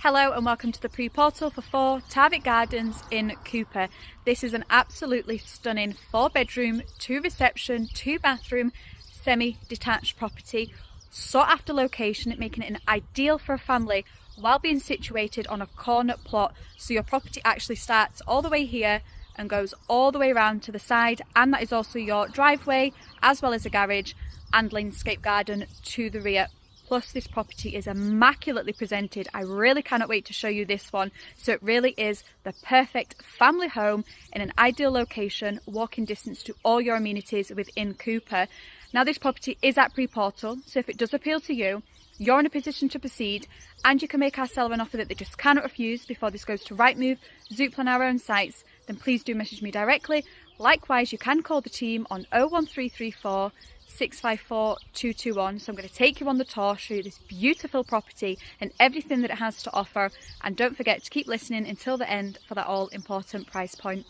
Hello and welcome to the pre-portal for 4 Tarvit Gardens in Cupar. This is an absolutely stunning 4-bedroom, 2-reception, 2-bathroom, semi-detached property. Sought after location, making it an ideal for a family while being situated on a corner plot. So your property actually starts all the way here and goes all the way around to the side, and that is also your driveway as well as a garage and landscape garden to the rear. Plus this property is immaculately presented. I really cannot wait to show you this one. So it really is the perfect family home in an ideal location, walking distance to all your amenities within Cupar. Now this property is at pre-portal, so if it does appeal to you, you're in a position to proceed and you can make our seller an offer that they just cannot refuse before this goes to Rightmove, Zoopla and our own sites, then please do message me directly. Likewise, you can call the team on 01334 654 221. So I'm going to take you on the tour, show you this beautiful property and everything that it has to offer, and don't forget to keep listening until the end for that all important price point.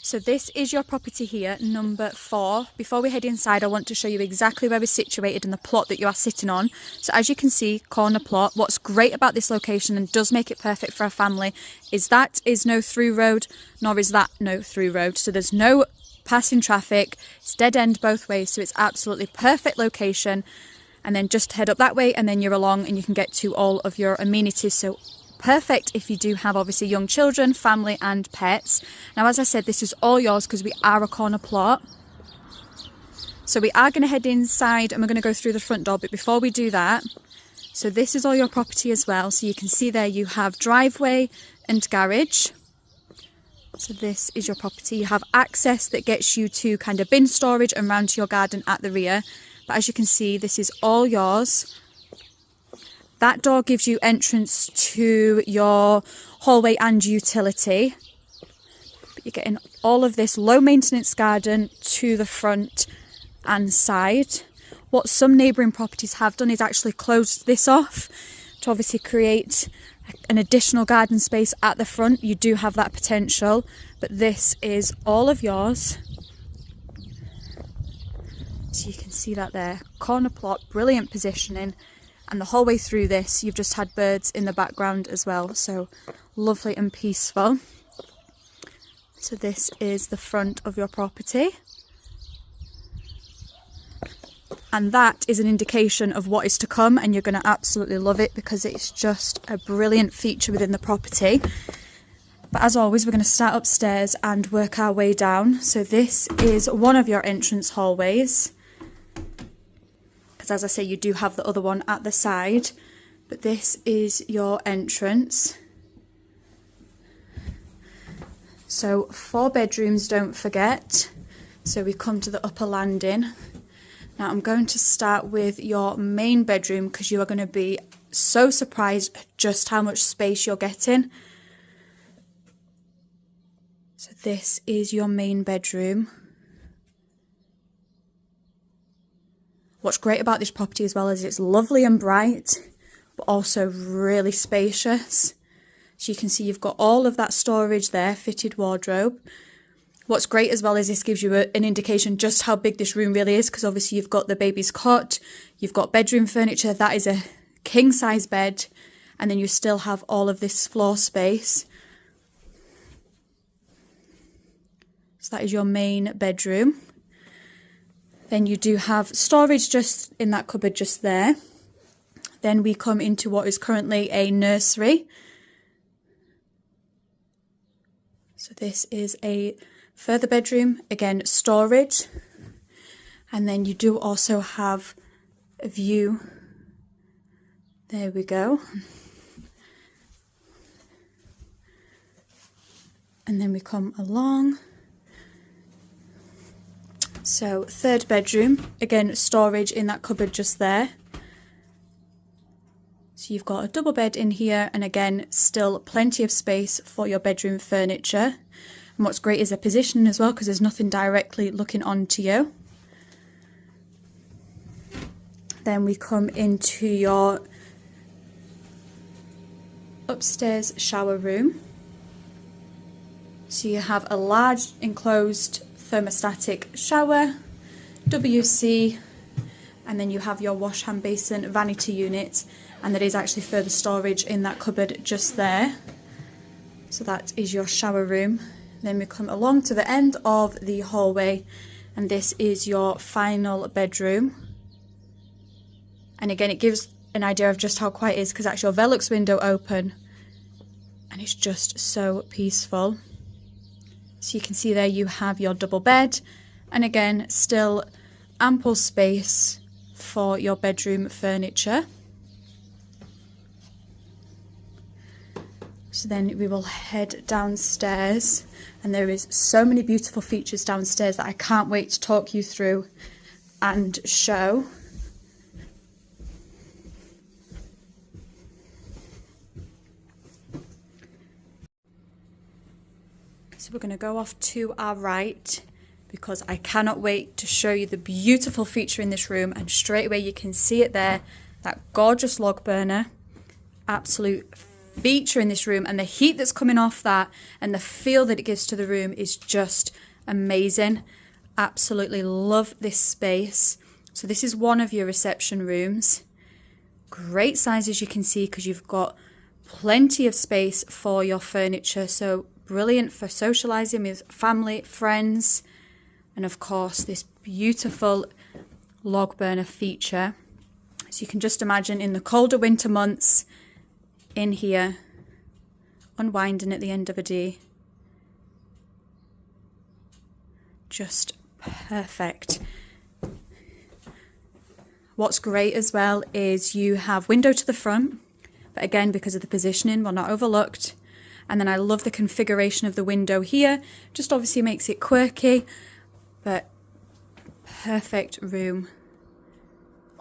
So this is your property here, number 4. Before we head inside, I want to show you exactly where we're situated in the plot that you are sitting on. So as you can see, corner plot. What's great about this location and does make it perfect for a family is that is no through road, nor is that no through road. So there's no passing traffic, it's dead end both ways, so it's absolutely perfect location. And then just head up that way and then you're along and you can get to all of your amenities. So perfect if you do have obviously young children, family and pets. Now as I said, this is all yours because we are a corner plot. So we are going to head inside and we're going to go through the front door, but before we do that, so this is all your property as well. So you can see there you have driveway and garage. So this is your property. You have access that gets you to kind of bin storage and round to your garden at the rear. But as you can see, this is all yours. That door gives you entrance to your hallway and utility. But you're getting all of this low maintenance garden to the front and side. What some neighbouring properties have done is actually closed this off to obviously create an additional garden space at the front. You do have that potential, but this is all of yours. So you can see that there, corner plot, brilliant positioning, and the whole way through this you've just had birds in the background as well, so lovely and peaceful. So this is the front of your property. And that is an indication of what is to come, and you're going to absolutely love it because it's just a brilliant feature within the property. But as always, we're going to start upstairs and work our way down. So this is one of your entrance hallways, because as I say, you do have the other one at the side, but this is your entrance. So 4 bedrooms, don't forget. So we come to the upper landing. Now I'm going to start with your main bedroom because you are going to be so surprised at just how much space you're getting. So this is your main bedroom. What's great about this property as well is it's lovely and bright, but also really spacious. So you can see you've got all of that storage there, fitted wardrobe. What's great as well is this gives you an indication just how big this room really is, because obviously you've got the baby's cot, you've got bedroom furniture, that is a king size bed, and then you still have all of this floor space. So that is your main bedroom. Then you do have storage just in that cupboard just there. Then we come into what is currently a nursery. So this is a further bedroom, again storage, and then you do also have a view. There we go. And then we come along. So 3rd bedroom, again storage in that cupboard just there. So you've got a double bed in here, and again still plenty of space for your bedroom furniture. And what's great is the positioning as well, because there's nothing directly looking onto you. Then we come into your upstairs shower room. So you have a large enclosed thermostatic shower, WC, and then you have your wash hand basin vanity unit, and there is actually further storage in that cupboard just there. So that is your shower room. Then we come along to the end of the hallway, and this is your final bedroom. And again, it gives an idea of just how quiet it is, because actually your Velux window open, and it's just so peaceful. So you can see there you have your double bed, and again, still ample space for your bedroom furniture. So then we will head downstairs, and there is so many beautiful features downstairs that I can't wait to talk you through and show. So we're going to go off to our right, because I cannot wait to show you the beautiful feature in this room, and straight away you can see it there, that gorgeous log burner. Absolute feature in this room, and the heat that's coming off that and the feel that it gives to the room is just amazing. Absolutely love this space. So this is one of your reception rooms. Great size, as you can see, because you've got plenty of space for your furniture, so brilliant for socializing with family, friends, and of course this beautiful log burner feature. So you can just imagine in the colder winter months in here, unwinding at the end of a day. Just perfect. What's great as well is you have window to the front, but again, because of the positioning, we're not overlooked. And then I love the configuration of the window here. Just obviously makes it quirky, but perfect room.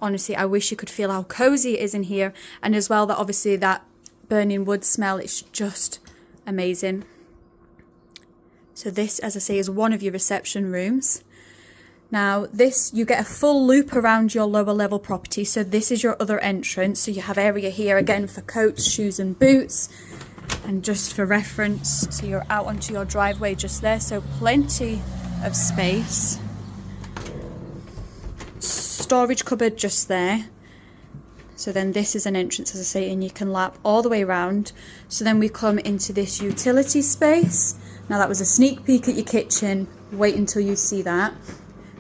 Honestly, I wish you could feel how cozy it is in here, and as well that obviously that burning wood smell, it's just amazing. So this, as I say, is one of your reception rooms. Now this, you get a full loop around your lower level property, so this is your other entrance. So you have area here again for coats, shoes and boots, and just for reference, so you're out onto your driveway just there, so plenty of space. Storage cupboard just there. So then this is an entrance, as I say, and you can lap all the way around. So then we come into this utility space. Now that was a sneak peek at your kitchen. Wait until you see that.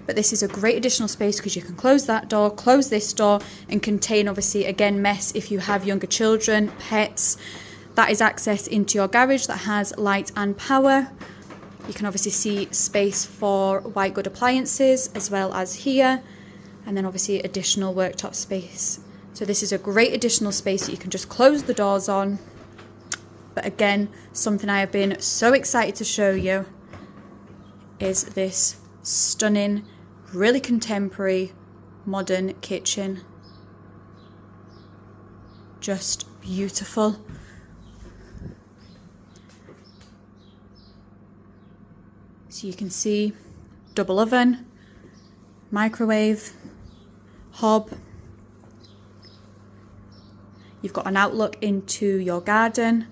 But this is a great additional space because you can close that door, close this door, and contain, obviously, again, mess if you have younger children, pets. That is access into your garage that has light and power. You can obviously see space for white good appliances as well as here. And then obviously additional worktop space. So this is a great additional space that you can just close the doors on. But again, something I have been so excited to show you is this stunning, really contemporary, modern kitchen. Just beautiful. So you can see double oven, microwave, hob. You've got an outlook into your garden,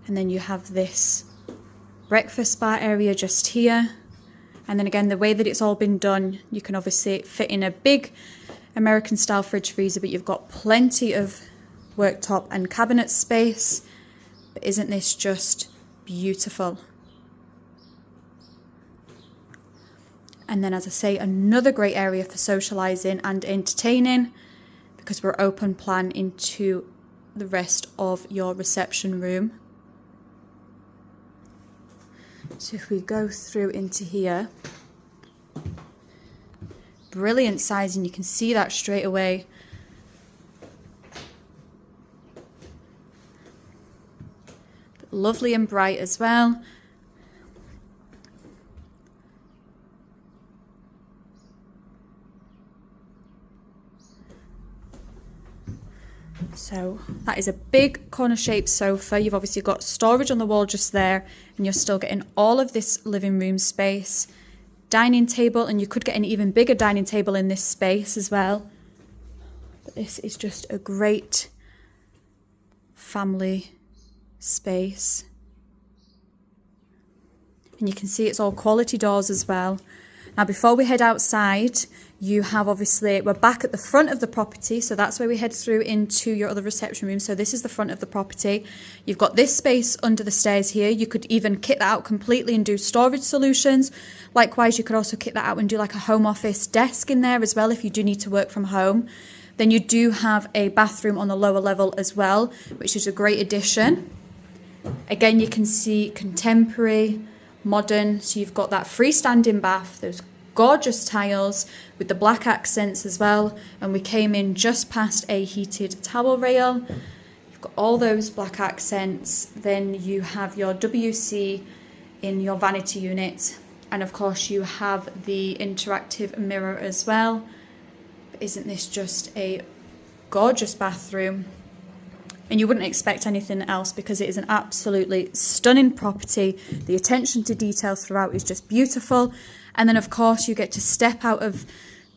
and then you have this breakfast bar area just here. And then again, the way that it's all been done, you can obviously fit in a big American style fridge freezer, but you've got plenty of worktop and cabinet space. But isn't this just beautiful? And then, as I say, another great area for socializing and entertaining, because we're open plan into the rest of your reception room. So if we go through into here, brilliant sizing, you can see that straight away. Lovely and bright as well. So that is a big corner shaped sofa. You've obviously got storage on the wall just there, and you're still getting all of this living room space. Dining table, and you could get an even bigger dining table in this space as well. But this is just a great family space. And you can see it's all quality doors as well. Now before we head outside, you have obviously, we're back at the front of the property, so that's where we head through into your other reception room. So this is the front of the property. You've got this space under the stairs here. You could even kit that out completely and do storage solutions. Likewise, you could also kit that out and do like a home office desk in there as well if you do need to work from home. Then you do have a bathroom on the lower level as well, which is a great addition. Again, you can see contemporary, modern, so you've got that freestanding bath, those gorgeous tiles with the black accents as well, and we came in just past a heated towel rail. You've got all those black accents. Then you have your WC in your vanity unit, and of course you have the interactive mirror as well. But isn't this just a gorgeous bathroom? And you wouldn't expect anything else because it is an absolutely stunning property. The attention to detail throughout is just beautiful. And then of course you get to step out of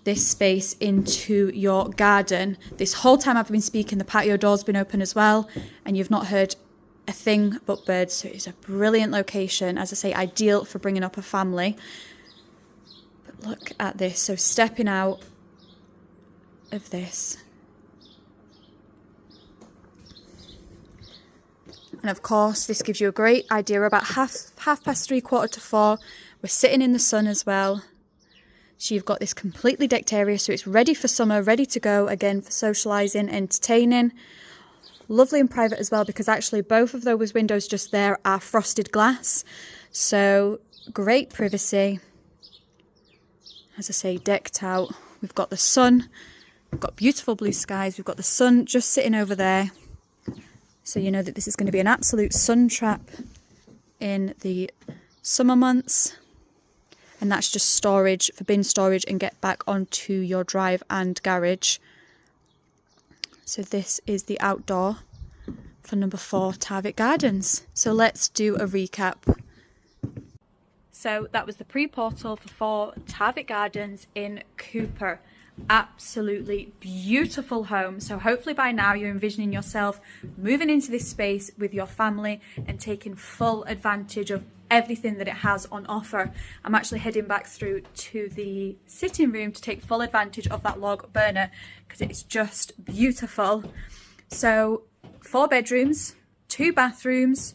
this space into your garden. This whole time I've been speaking, the patio door's been open as well, and you've not heard a thing but birds. So it's a brilliant location, as I say, ideal for bringing up a family. But look at this. So stepping out of this, and of course this gives you a great idea about half past 3, quarter to 4. We're sitting in the sun as well. So you've got this completely decked area, so it's ready for summer, ready to go again for socialising, entertaining. Lovely and private as well, because actually both of those windows just there are frosted glass. So great privacy. As I say, decked out. We've got the sun, we've got beautiful blue skies, we've got the sun just sitting over there. So you know that this is going to be an absolute sun trap in the summer months. And that's just storage, for bin storage, and get back onto your drive and garage. So this is the outdoor for number 4, Tarvit Gardens. So let's do a recap. So that was the pre-portal for 4 Tarvit Gardens in Cupar. Absolutely beautiful home. So hopefully by now you're envisioning yourself moving into this space with your family and taking full advantage of everything that it has on offer. I'm actually heading back through to the sitting room to take full advantage of that log burner because it's just beautiful. So 4 bedrooms, 2 bathrooms,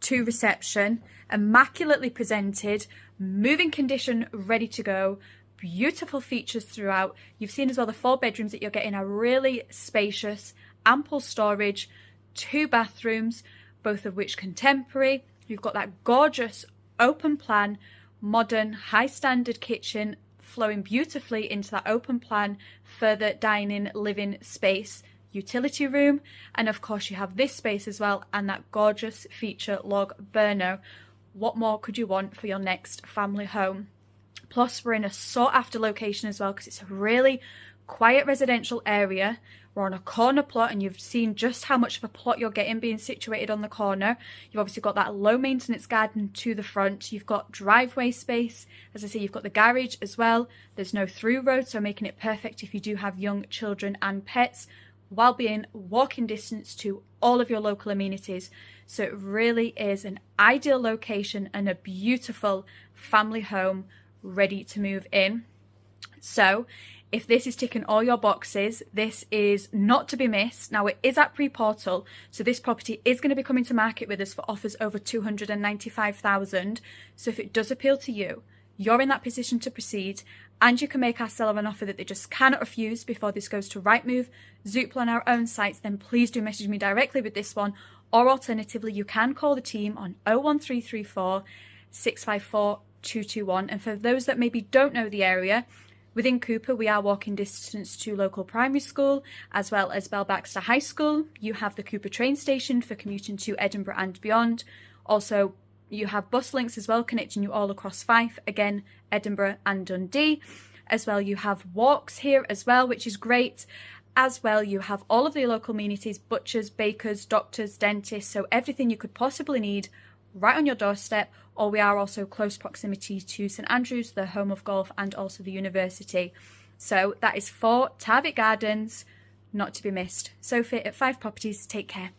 2 reception, immaculately presented, moving condition, ready to go. Beautiful features throughout. You've seen as well the 4 bedrooms that you're getting are really spacious, ample storage, 2 bathrooms, both of which contemporary. You've got that gorgeous open plan, modern, high standard kitchen flowing beautifully into that open plan, further dining, living space, utility room, and of course you have this space as well and that gorgeous feature log burner. What more could you want for your next family home? Plus we're in a sought after location as well because it's a really quiet residential area. We're on a corner plot and you've seen just how much of a plot you're getting being situated on the corner. You've obviously got that low maintenance garden to the front. You've got driveway space. As I say, you've got the garage as well. There's no through road, so making it perfect if you do have young children and pets, while being walking distance to all of your local amenities. So it really is an ideal location and a beautiful family home ready to move in. So if this is ticking all your boxes, this is not to be missed. Now it is at pre-portal, so this property is going to be coming to market with us for offers over 295,000. So if it does appeal to you, you're in that position to proceed, and you can make our seller an offer that they just cannot refuse before this goes to Rightmove, Zoopla and our own sites, then please do message me directly with this one, or alternatively you can call the team on 01334 654 221. And for those that maybe don't know the area, within Cupar, we are walking distance to local primary school as well as Belbaxter High School. You have the Cupar train station for commuting to Edinburgh and beyond. Also, you have bus links as well connecting you all across Fife, again, Edinburgh and Dundee. As well, you have walks here as well, which is great. As well, you have all of the local amenities, butchers, bakers, doctors, dentists, so everything you could possibly need right on your doorstep. Or we are also close proximity to St Andrews, the home of golf, and also the university. So that is 4 Tarvit Gardens, not to be missed. Sophie at 5 Properties, take care.